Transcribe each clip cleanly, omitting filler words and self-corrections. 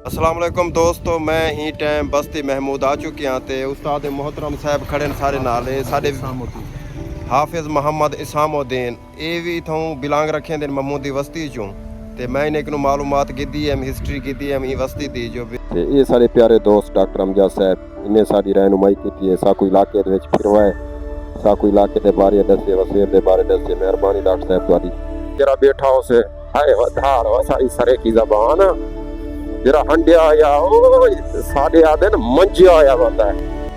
अस्सलाम वालेकुम दोस्तों, मैं ही टाइम बस्ती महमूद आ चुकी हाँ ते उस्ताद मोहतरम साहब खड़े ने सारे नाल साडे हाफिज़ मोहम्मद इसामुद्दीन ये भी इथों बिलोंग रखे दिन ममू दी बस्ती चों ते मैं इन्हें को मालूमात कीती है हिस्ट्री कीती है बस्ती दी जो ते ये सारे प्यारे दोस्त डॉक्टर अमजद साहब इन्हें साडी रहनुमाई की है। साकू इलाके दे विच फिरवाए, साकू इलाके दे बारे दसे, वसेब दे बारे दसे। मेहरबानी डॉक्टर साहब तुहाडी। जरा बैठा हो से हाय वधार वसाई सरे की ज़बान जरा हंडिया या ओ साडे आदे न मंजिया आया बंदा है।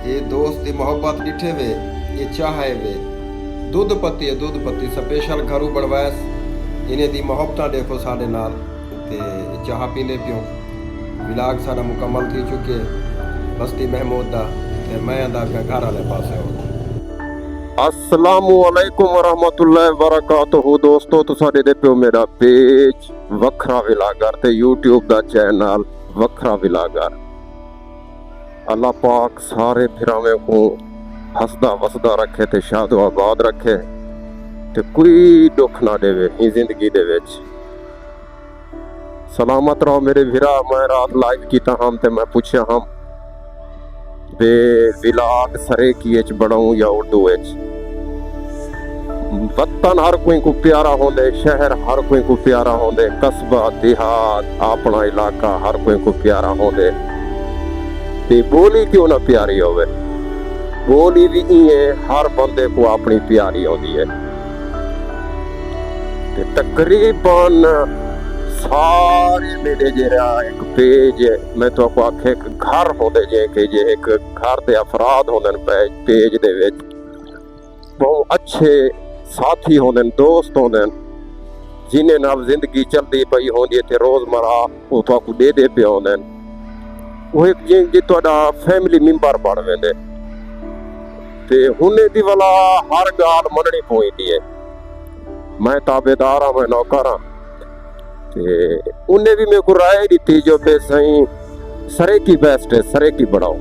ये दोस्त दी मोहब्बत डिठे वे ये चाहे वे दूध पत्ती स्पेशल घरू बनवायस इन्हें दी मोहब्बत देखो साडे नाल ते चाह पींदे पियो। विलाग सारा मुकम्मल थी चुके बस्ती महमूद दा ते मैं आंदा पिया घर वाले पासे हो। अस्सलामु अलैकुम वरहमतुल्लाहि वबरकातुहू। दोस्तों तुसां दे पियो मेरा पेज वखरा विलागर ते यूट्यूब दा चैनल वखरा विलागर। अल्लाह पाक सारे फिरावे को हसदा वसदा रखे ते शादो आबाद रखे ते कोई दुख ना देवे ही जिंदगी दे विच। सलामत रहो मेरे वीरा। मैं रात लाइव कीता हम ते मैं पुछया हम बे विलाग सरे की एच बनाऊं या उर्दू एच। वतन हर कोई को प्यारा होंदे, शहर हर कोई को प्यारा होंदे, कस्बा देहात अपना इलाका हर कोई को प्यारा होंदे ते बोली क्यों ना प्यारी होवे। बोली भी इए हर बंदे को अपनी प्यारी होती है ते तकरीबन सारे मेरे जरा एक पेज मैं तो आपको आखे एक घर होंदे जे कि जे एक घर दे अफराद होंदे पेज दे विच बहुत अच्छे साथी होंदे, दोस्त होंदे जिन्हें नाल जिंदगी चलदी पई होंदी है ते रोजमर्रा वो तो दे पे होंदे वो एक जी तुहाडा फैमिली मेंबर बन वेंदे ते हुने दी वाला हर गाल मननी पौंदी है। मैं ताबेदार हां, मैं नौकर हां ते उन्हें भी मेरे को राय दी जो बे सही सरे की बेस्ट है, सरे की बढ़ाओ,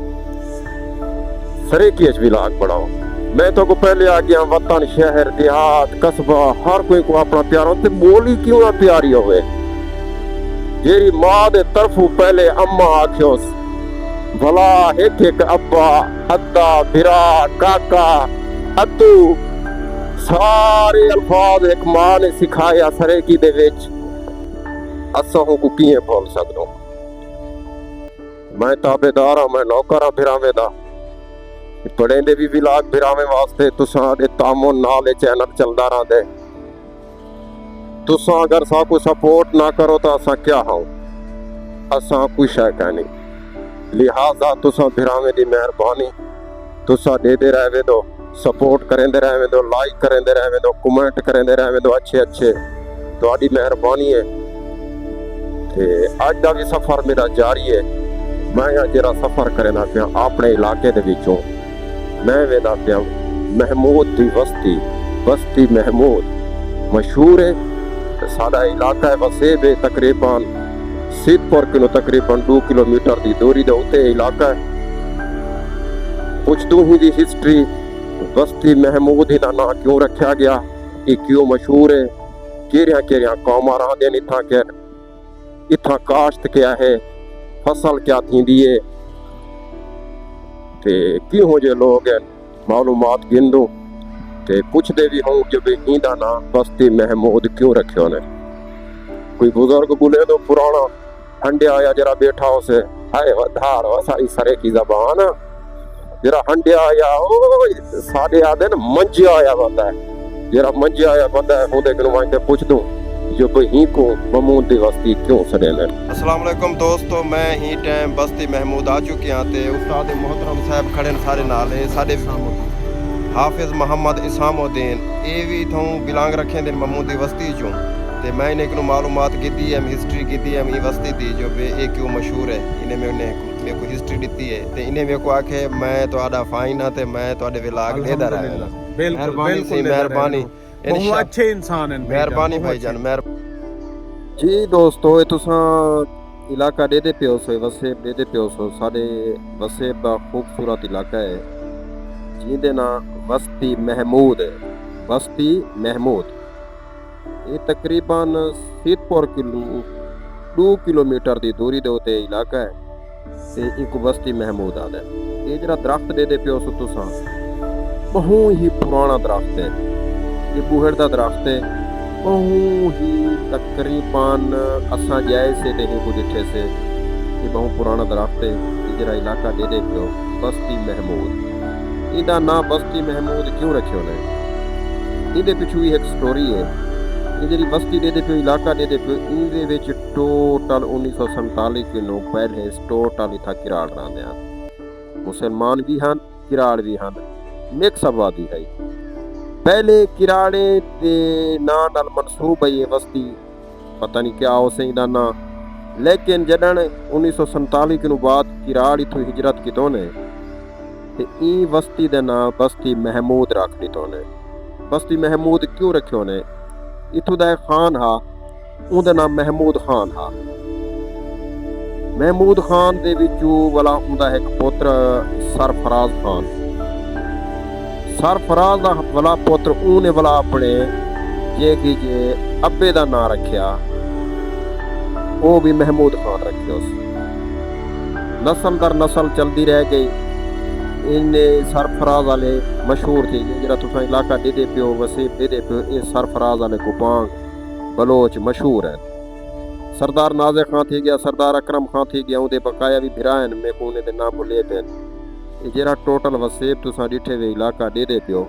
सरे की विलाग बढ़ाओ। मैं तो को पहले आ गया वतन शहर देहात कस्बा हर कोई को अपना प्यारा ते बोली क्यों ना प्यारी होवे। जेरी मां दे तरफों पहले अम्मा आख्योस भला एक एक अब्बा अद्दा बिरा काका अद्दू सारे अल्फाज एक मां ने सिखाया सरे की दे विच असां को किए बोल सकदो। मैं ताबेदार हां, मैं नौकर हां फिरावे दा। पढ़ेंदे भी विलाग फिरावे वास्ते तुसां दे तामुन नाल ए चैनल चलदा रहंदे। तुसां अगर साकू सपोर्ट ना करो तो असां क्या हां, असां कुछ है कहनी। लिहाजा तुसां फिरावे दी मेहरबानी तुसां देदे रहवे दो, सपोर्ट करेंदे रहवे दो, लाइक करेंदे रहवे दो, कमेंट करेंदे रहवे दो अच्छे अच्छे तुहाडी मेहरबानी है। ते अज दा भी सफर मेरा जारी है। मैं जरा सफर करना पिया अपने इलाके दे विचों। मैं वेदा पिया महमूद दी बस्ती, बस्ती महमूद मशहूर है। साडा इलाका है वसेब है तकरीबन सीतपुर किलो तकरीबन 2 किलोमीटर दी दूरी दे उत्ते इलाका है। कुछ दूं ही दी हिस्ट्री बस्ती महमूद दा नाम क्यों रखा गया, ये क्यों मशहूर है, केरिया केरिया कौमां रहंदे इत्थां के इत्थां काश्त क्या है, फसल क्या थींदी है ते क्यों जे लोग हैं मालूमात गिंदू ते पुछदे भी हों जो भी इंदा ना बस्ती महमूद क्यों रखे ने। कोई बुजुर्ग बोले तो पुराना हंडिया आया जरा बैठा हो से हाय वधार वसाई सरे की ज़बान जरा हंडिया आया ओ साडे आदे न मंजिया आया बंदा है। जरा मंजिया आया बंदा है होंदे कि मैं पूछ दूं जो ही को महमूद दी बस्ती क्यों सड़े ने। अस्सलाम वालेकुम दोस्तों, मैं ही टाइम बस्ती महमूद आ चुकी हाँ ते उस्ताद मोहतरम साहब खड़े ने सारे नाल साडे हाफिज़ मोहम्मद इसामुद्दीन ये भी इथों बिलोंग रखे दिन ममू दी बस्ती चों ते मैं इन्हें को मालूमात कीती है हिस्ट्री कीती है बस्ती दी जो बे ये क्यों मशहूर है। इन्हें मेरे को हिस्ट्री दी है ते इन्हें मेरे को आखे मैं तुहाडा फाइन हाँ ते मैं तुहाडे विलाग लेदा रहना। मेहरबानी सी मेहरबानी अच्छे इंसान हैं। मेहरबानी भाईजान मेहर जी दोस्तों ये तुसां इलाका देदे पियो सो वसेब देदे पियो सो। साडे वसेब दा खूबसूरत इलाका है जिंदे ना बस्ती महमूद है। बस्ती महमूद ये तकरीबन सीतपुर किलो 2 किलोमीटर की दूरी के उत्ते इलाका है ते एक बस्ती महमूद आदा है। ये जरा दरख्त दे पियो सो तुसां बहुत ही पुराना दरख्त है। ये बूहड़ का दरख्त है, बहुत ही तकरीबन असा जाए से नहीं कुछ इठे से। ये बहुत पुराना दरख्त है। ये जरा इलाका दे पियो बस्ती महमूद। इदा ना बस्ती महमूद क्यों रखियो ने? इहदे पिछू ही एक स्टोरी है। ये जी बस्ती दे पियो इलाका दे पियो इहदे विच टोटल 1947 किलो पहले टोटल इथा किराड़ रहंदे हैं। मुसलमान भी हैं, किराड़ भी हैं, मिक्स आबादी है। पहले किराड़े दे नां नाल मनसूब है ये बस्ती, पता नहीं क्या हो सही ना। लेकिन जडन 1947 किलो बाद किराड़ इथों हिजरत कितो ने ते ई बस्ती दे नां बस्ती महमूद रख दितो ने। बस्ती महमूद क्यों रखियो ने? इथों दा एक खान हा, उहदा नाम महमूद खान हा। महमूद खान दे विचों वाला उहदा एक पुत्र सरफराज खान। सरफराज दा वाला पुत्र ऊने वाला अपने जे कि जे अब्बे दा नाम रखिया, वो भी महमूद खान रखियो। नस्ल दर नस्ल चलती रह गई। इन्ने सरफराज वाले मशहूर थे। जरा तुसा इलाका दे पियो वसीब दे पियो, ये सरफराज वाले गुपांग बलोच मशहूर है। सरदार नाज़े खां थी गया, सरदार अकरम खां थी गया, उहदे बकाया भी भिरान में कोने दे नाम भुले पे। ये जरा टोटल वसीब तुसा डिठे वे इलाका दे पियो,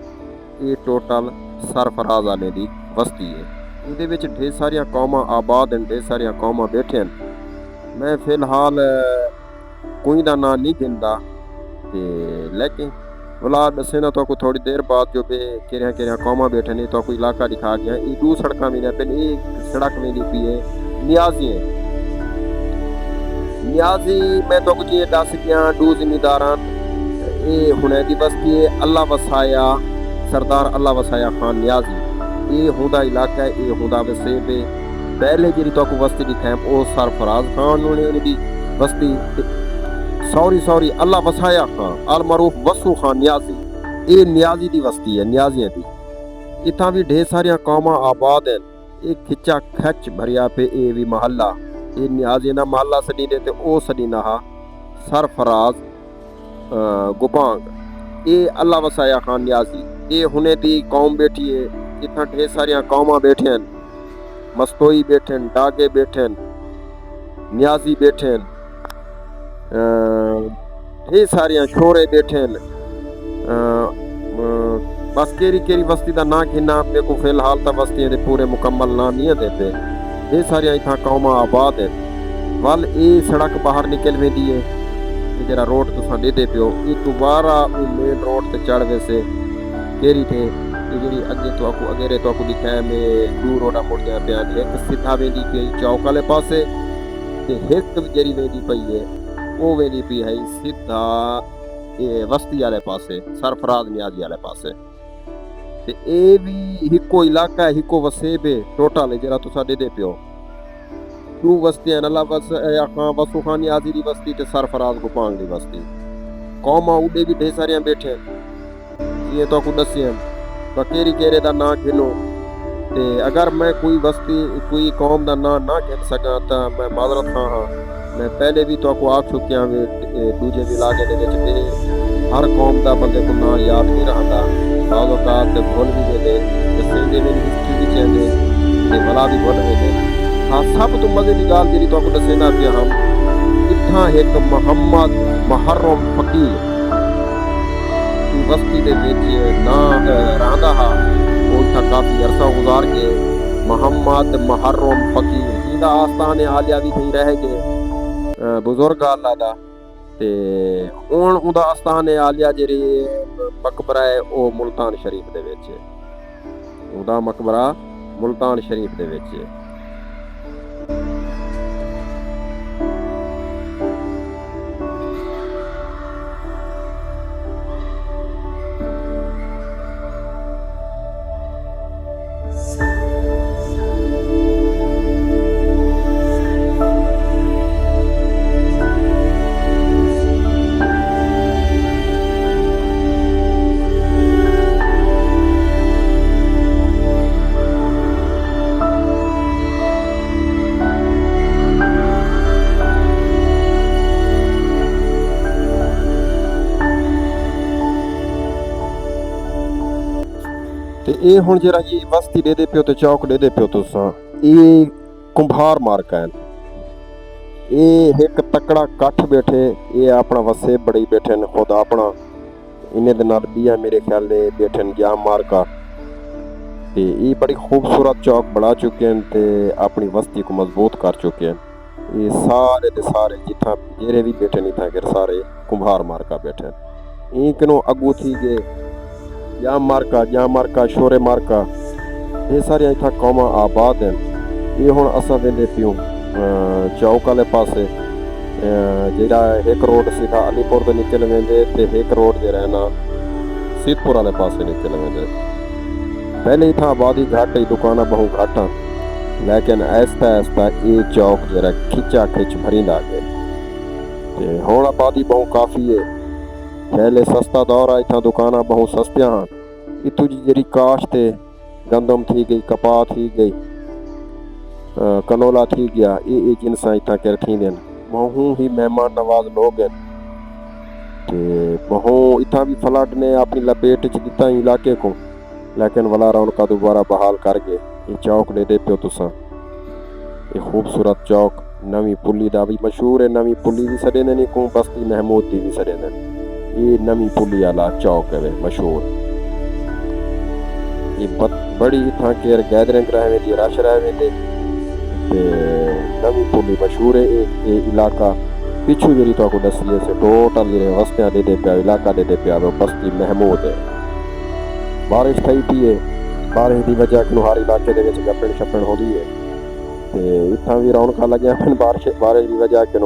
ये टोटल सरफराज वाले दी बस्ती है। इहदे विच ढेर सारियां कौमां आबाद हैं, ढेर सारियां कौमां बैठे हैं। मैं फिलहाल कोई दा नाम नहीं गिनदा ते लेकिन वला दसे ना तो को थोड़ी देर बाद जो पे केरिया कौमा बैठे ने तो कोई इलाका दिखा गया। ये दो सड़क में ने पेन एक सड़क में दी पी है नियाजी है। नियाजी मैं तो कुछ ये दस गया दो जिम्मेदारान ये हुने दी बस्ती है अल्लाह वसाया, सरदार अल्लाह वसाया खान नियाजी। ये हुदा इलाका है, ये हुदा वसेब है। पहले जी तो को बस्ती दिखाए वो सरफराज खान ने दी बस्ती सॉरी अल्लाह वसाया खान अल मरूफ वसू खान नियाजी। ये नियाजी दी बस्ती है, नियाजियां दी। इतना भी ढेर सारिया कौमां आबाद हैं। एक खिच्चा खच भरिया पे ये भी महल्ला, ये नियाजी ना महल्ला सड़ी दे ते ओ सड़ी ना सरफराज गुपांग। ये अल्लाह वसाया खान नियाजी। ये हुने दी कौम बैठी है। इतना ढेर सारिया कौमां बैठे हैं, मस्तोई बैठे हैं, डागे बैठे हैं, नियाजी बैठे हैं, ढेर सारिया शोरे बैठे हैं। बस केरी बस्ती का ना गिना मेरे को फिलहाल तो बस्तियां दे पूरे मुकम्मल नाम नहीं देते। ढेर सारिया इतना कौमां आबाद है। वल ये सड़क बाहर निकल वेंदी है। ये जरा रोड तुसा दे पियो ये दोबारा मेन रोड ते चढ़ वैसे केरी थे। ये जी अगे तो आपको अगेरे तो आपको दिखाया मैं दो रोडा मुड़दियां पिया ने। एक सीधा वेंदी पई चौक वाले पासे ते एक जरी वेंदी पई है वो वेंदी पई है सीधा ये बस्ती वाले पासे सरफराज नियाजी वाले पासे। ते ये भी हिको इलाका है, हिको वसेब है टोटल। जरा तुसा दे पियो दो बस्तियां अल्लाह बस खां वसू खान नियाजी दी बस्ती ते सरफराज गुपांग दी बस्ती। कौमां उडे भी ढेर सारियां बैठे ये तो आपको दसियां बकेरी केरे दा ना गिनो। ते अगर मैं कोई बस्ती कोई कौम दा ना गिन सका तो मैं माजरत खां हाँ। मैं पहले भी तो आपको आख चुकिया वे दूजे इलाके दे विच ते हर कौम दा बंदे को ना याद नहीं रहा। बाज़ औकात ते भुल भी दे दसेंदे में हिस्ट्री भी चेंदे ते भला भी भुल दे। हाँ सब तो मजे की गाल जी तो आपको दसेना पिया हम इतना एक मोहम्मद मुहर्रम फकीर बस्ती दे विच ना रहा हा। वो इतना काफ़ी अरसा गुजार के मोहम्मद मुहर्रम फकीर जिंदा आस्थान आलिया भी थी रह गए बुजुर्ग अल्लाह दा। ते हुण उहदा आस्थान आलिया जेरी मकबरा है वो मुल्तान शरीफ दे विच। उहदा मकबरा मुल्तान शरीफ दे विच। ਇਹ ਹੁਣ ਜਿਹੜਾ ਇਹ ਬਸਤੀ ਦੇ ਪਿਓ ਤੇ ਚੌਕ ਦੇ ਪਿਓ ਤੁਸਾਂ ਇਹ ਕੁੰਭਾਰ ਮਾਰਕਾ ਹੈ। ਇਹ ਇੱਕ ਤਕੜਾ ਕੱਠ ਬੈਠੇ ਇਹ ਆਪਣਾ ਵਸੇ ਬੜੀ ਬੈਠੇ ਨੇ ਖੁਦ ਆਪਣਾ इन्हें दे नाल भी है मेरे ख्याल दे बैठन गया मार्का ते ये बड़ी खूबसूरत चौक बना चुके हैं ते अपनी बस्ती को मजबूत कर चुके हैं। ये सारे दे सारे जिथा जेरे भी बैठे नहीं था कि सारे कुम्हार मार्का बैठे एक नो अगू थी गए या मार्का शोरे मार्का ये सारे इथा कौमा आबाद हैं। ये हुण असां वेंदे पियूं चौक वाले पासे जेड़ा एक रोड सीधा अलीपुर तो निकल वेंदे ते एक रोड जे रहना सीतपुर वाले पासे निकल वेंदे। पहले ही था आबादी घट ही दुकाना बहु घट लेकिन ऐसा ऐसा ये चौक जरा खिंचा खिंच भरी ला गए ते हुण आबादी बहु काफ़ी है। पहले सस्ता दौर आई था दुकाना बहु सस्तियां हैं इतों जी जरी काश ते गंदम थी गई कपाह थी गई कनोला थी गया ये जिनसा इतना कर थी देन बहु ही मेहमान नवाज लोग हैं ते बहु इतना भी फ्लड ने अपनी लपेट च दिता इलाके को लेकिन वला रौनका दोबारा बहाल कर गए। ये चौक दे पियो तुसा ये खूबसूरत चौक नवी पुली दा भी मशहूर है। नवी पुली भी सड़े ने को बस्ती महमूद दी भी सड़े ने ये नवी पुली वाला चौक है मशहूर। ये बड़ी इतना केयर गैदरिंग रहे दी रश रहे थे नवी पुली मशहूर है। ये इलाका पिछू जी तो दसी से टोटल जो वस्तियाँ दे पिया इलाका दे पिया बस्ती महमूद है। बारिश थी पी है बारिश की वजह कि हर इलाके के गप्पण छप्पण हो रही है तो इतना भी रौनक लगे बारिश की वजह कि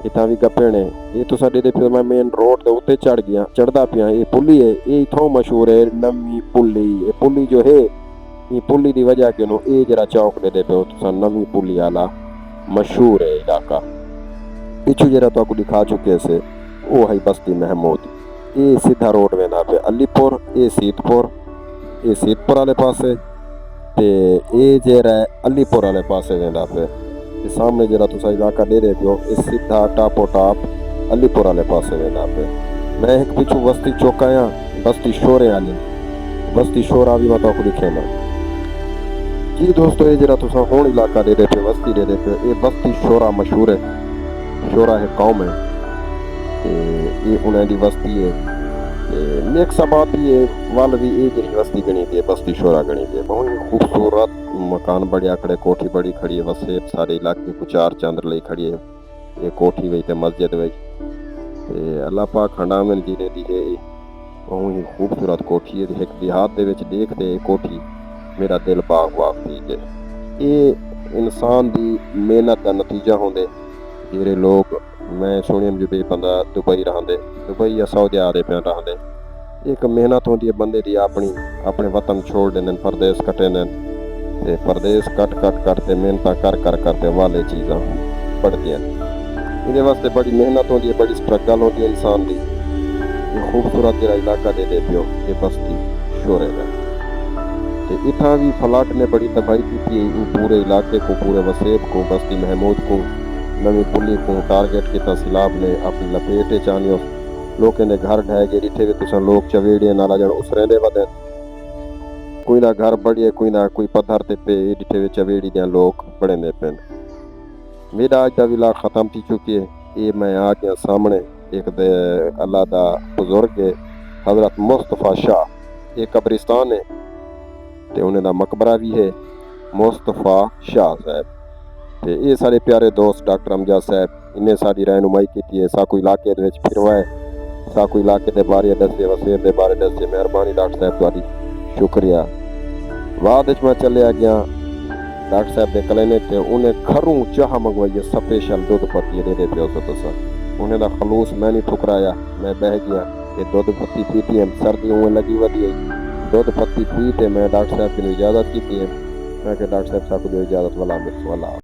इतना भी गप्पण है। ये तो साढ़े फिर मैं मेन रोड के उत्ते चढ़ता पिया ये पुली है ये इतों मशहूर है नवी पुली। ये पुली जो है ये पुली की वजह कि ये जरा चौक दे पे तो नवी पुली वाला मशहूर है इलाका। पिछू जरा तो दिखा चुके से वो है बस्ती महमूद। ये सीधा रोड वेंदा पे अलीपुर ये सीतपुर वाले पासे ते ये जरा अलीपुर वाले पासे वेंदा पे ये सामने जरा तुसा इलाका दे पियो ये सीधा टापो टाप अलीपुर वाले पासे वेंदा पे। मैं एक पिछू बस्ती चौकाया बस्ती शोरे वाली बस्ती शोरा भी मैं तो दिखे ना जी दोस्तों। ये जरा तुसा हुण इलाका दे पे बस्ती दे पे ये बस्ती शोरा मशहूर है। शोरा है कौम है ये उन्हें दी बस्ती है नेक्स्ट आबादी है वाल भी ये जी बस्ती गणी थी बस्ती शोरा गणी थी बहुत ही खूबसूरत मकान बढ़िया खड़े कोठी बड़ी खड़ी है वसे सारे इलाके को चार चंद्र ले खड़ी है। ये कोठी वही ते मस्जिद वही अल्लाह पाक खंडा में जी ने दी है बहुत ही खूबसूरत कोठी है। एक देहात दे विच देखते कोठी मेरा दिल बाग बाग थी गए। ये इंसान की मेहनत का नतीजा होंगे जेरे लोग मैं सुनिया जो भी बंदा दुबई रहा दुबई या सऊदी अरब पे रहा एक मेहनत होती है बंदे की अपने वतन छोड़ दें परदेस कटे ते परदेस कट करते मेहनत करते वाले चीज़ा बढ़ती हैं। ये वास्ते बड़ी मेहनत होती है बड़ी स्ट्रगल होती है इंसान की। ये खूबसूरत जरा इलाका दे पियो ये बस्ती शोरे का इतना भी फ्लड ने बड़ी तबाही की थी पूरे इलाके को पूरे वसेब को बस्ती महमूद को नवी पुली को टारगेट किया सैलाब ने अपनी लपेटे चानियो लोग ने घर ढह गए डिठे भी तुसा लोग चवेड़ियां नाला जन उसरे दे वदन कोई ना घर बढ़िए कोई ना कोई पत्थर ते पे डिठे भी चवेड़ी दे लोग बड़े ने पेन। मेरा आज का विला खत्म थी चुकी है। ये मैं आ गया सामने एक दे अल्लाह दा बुजुर्ग है हजरत मुस्तफा शाह एक कब्रिस्तान है ते उन्हें दा मकबरा भी है मुस्तफा शाह साहब ते ये सारे प्यारे दोस्त डॉक्टर अमजद साहब इन्हें सारी रहनुमाई की है। साकू इलाके फिरवाए साकू इलाके के बारे दसे वसेर के बारे दसे मेहरबानी डॉक्टर साहब तुहाडी शुक्रिया। बाद मैं चलिया गया डॉक्टर साहब के क्लिनिक ते उन्हें घरों चाह मंगवाई स्पेशल दुध पत्ती दे पियो तुसा उन्हें दा खलूस मैं नहीं ठुकराया मैं बह गया ये दुध पत्ती पीती है सर्दी उमें लगी वधी दुध पत्ती पी ते मैं डॉक्टर साहब की इजाज़त की है मैं डॉक्टर साहब साकू इजाज़त वाला मिस वाला।